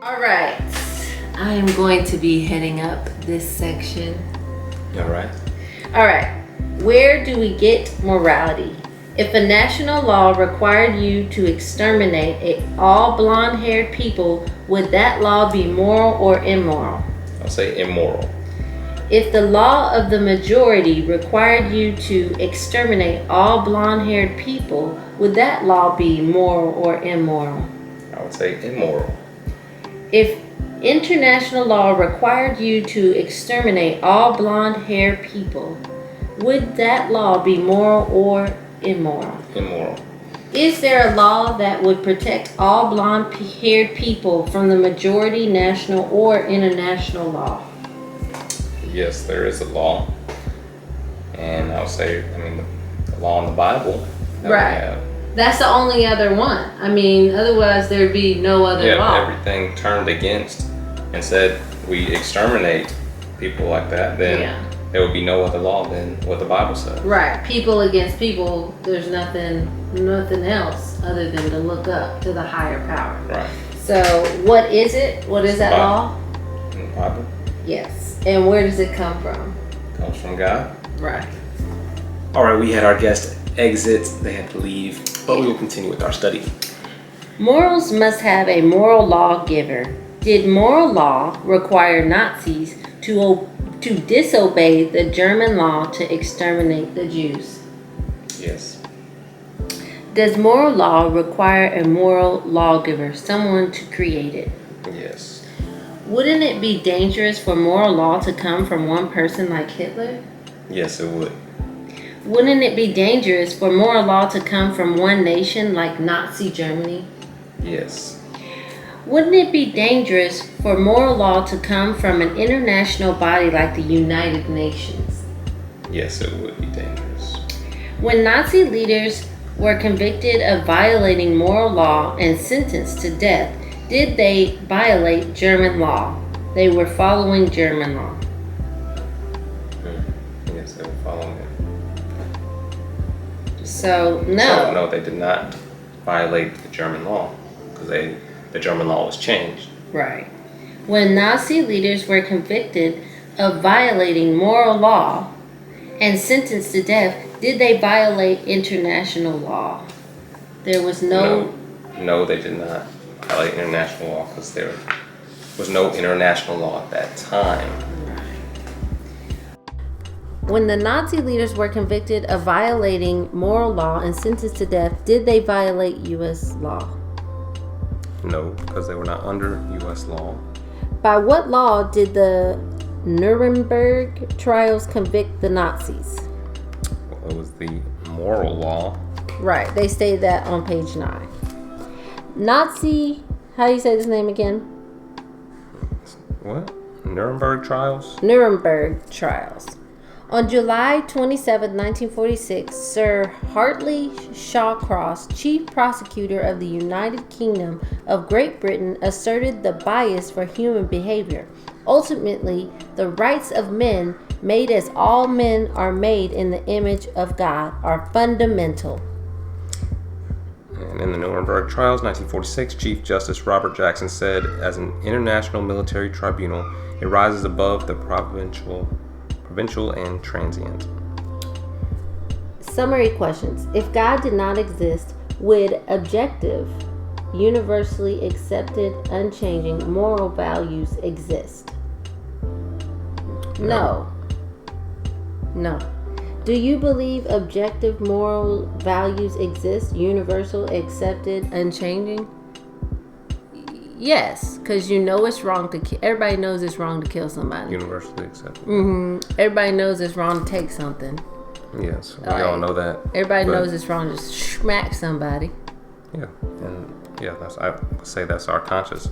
All right, I am going to be heading up this section. All right. Where do we get morality? If a national law required you to exterminate all blonde-haired people, would that law be moral or immoral? I'll say immoral. If the law of the majority required you to exterminate all blonde-haired people, would that law be moral or immoral? I would say immoral. If international law required you to exterminate all blonde-haired people, would that law be moral or immoral? Immoral. Is there a law that would protect all blonde-haired people from the majority national or international law? Yes, there is a law. And I'll say, the law in the Bible that Right. we have. That's the only other one. Otherwise there'd be no other law. Everything turned against and said we exterminate people like that, then there would be no other law than what the Bible says. Right. People against people, there's nothing else other than to look up to the higher power. Right. So what is it? What is that law? In the Bible. Yes. And where does it come from? It comes from God. Right. All right, we had our guest exit. They had to leave, but we will continue with our study. Morals must have a moral lawgiver. Did moral law require Nazis to disobey the German law to exterminate the Jews? Yes. Does moral law require a moral lawgiver, someone to create it? Yes. Wouldn't it be dangerous for moral law to come from one person like Hitler? Yes, it would. Wouldn't it be dangerous for moral law to come from one nation like Nazi Germany? Yes. Wouldn't it be dangerous for moral law to come from an international body like the United Nations? Yes, it would be dangerous. When Nazi leaders were convicted of violating moral law and sentenced to death, did they violate German law? They were following German law. Yes, they were following it. So, no. No, they did not violate the German law because the German law was changed. Right. When Nazi leaders were convicted of violating moral law and sentenced to death, did they violate international law? There was No, they did not violate international law because there was no international law at that time. When the Nazi leaders were convicted of violating moral law and sentenced to death, did they violate U.S. law? No, because they were not under U.S. law. By what law did the Nuremberg trials convict the Nazis? Well, it was the moral law. Right, they stated that on page 9. Nazi, how do you say this name again? What? Nuremberg trials? Nuremberg trials. On July 27, 1946, Sir Hartley Shawcross, Chief Prosecutor of the United Kingdom of Great Britain, asserted the bias for human behavior. Ultimately, the rights of men, made as all men are made in the image of God, are fundamental. And in the Nuremberg trials, 1946, Chief Justice Robert Jackson said, as an international military tribunal, it rises above the provincial and transient. Summary questions. If God did not exist, would objective, universally accepted, unchanging moral values exist? No. Do you believe objective moral values exist, universal, accepted, unchanging? Yes, because you know it's wrong to kill. Everybody knows it's wrong to kill somebody. Universally accepted. Everybody knows it's wrong to take something. Yes, we all know that. Everybody knows it's wrong to smack somebody. Yeah, and I would say that's our conscience.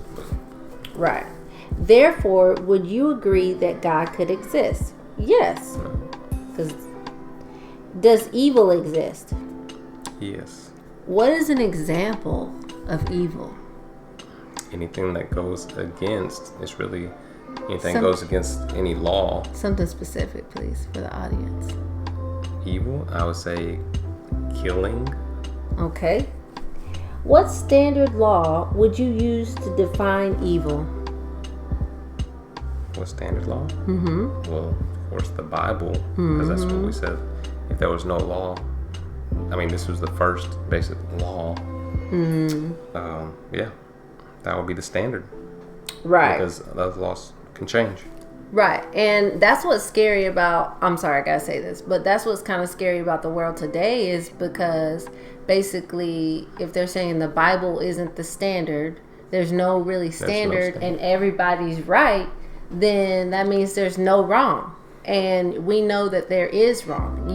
Right. Therefore, would you agree that God could exist? Yes. Because does evil exist? Yes. What is an example of evil? Anything that goes against, it's really anything goes against any law. Something specific, please, for the audience. Evil, I would say killing. Okay. What standard law would you use to define evil? What standard law? Well, of course, the Bible, because that's what we said. If there was no law, I mean, this was the first basic law. Yeah, that would be the standard. Right. Because those laws can change. Right. And that's what's scary about, I'm sorry, I gotta say this, but that's what's kind of scary about the world today, is because basically, if they're saying the Bible isn't the standard, there's no really standard, and everybody's right, then that means there's no wrong. And we know that there is wrong.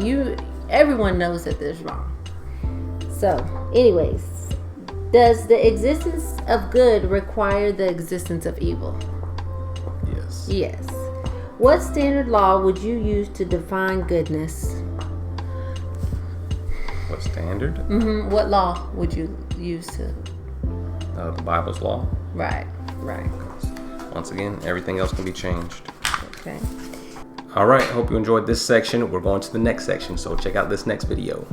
Everyone knows that there's wrong. So, anyways, does the existence of good require the existence of evil? Yes. Yes. What standard law would you use to define goodness? What standard? What law would you use to? The Bible's law. Right. Once again, everything else can be changed. Okay. All right, hope you enjoyed this section. We're going to the next section, so check out this next video.